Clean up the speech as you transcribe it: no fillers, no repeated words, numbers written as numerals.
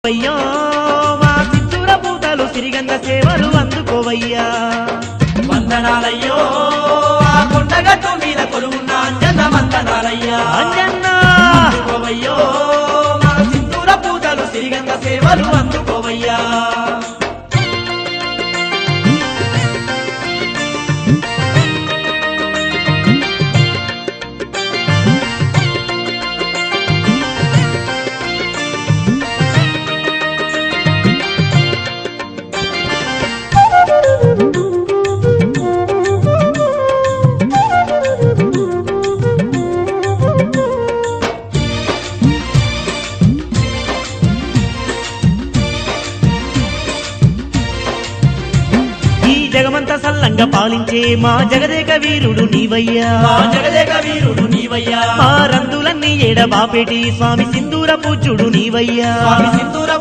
అయ్యో మా సింధూర పూతలు సిరిగంగ సేవలు అందుకోవయ్యా. వందనాలయ్యో ఆ కొండగట్టు మీద కొలువున్న అంజన్న వందనాలయ్యా. అంజన్నా అందుకోవయ్యో మా సింధూర పూతలు సిరిగంగ సేవలు అందుకోవయ్యా. జగమంత సల్లంగా పాలించే మా జగదేక వీరుడు నీవయ్యా. మా జగదేక వీరుడు నీవయ్యా. మా రందులన్నీ ఏడబాపేటి స్వామి సింధూర పూజ్యుడు నీవయ్యా. స్వామి సింధూర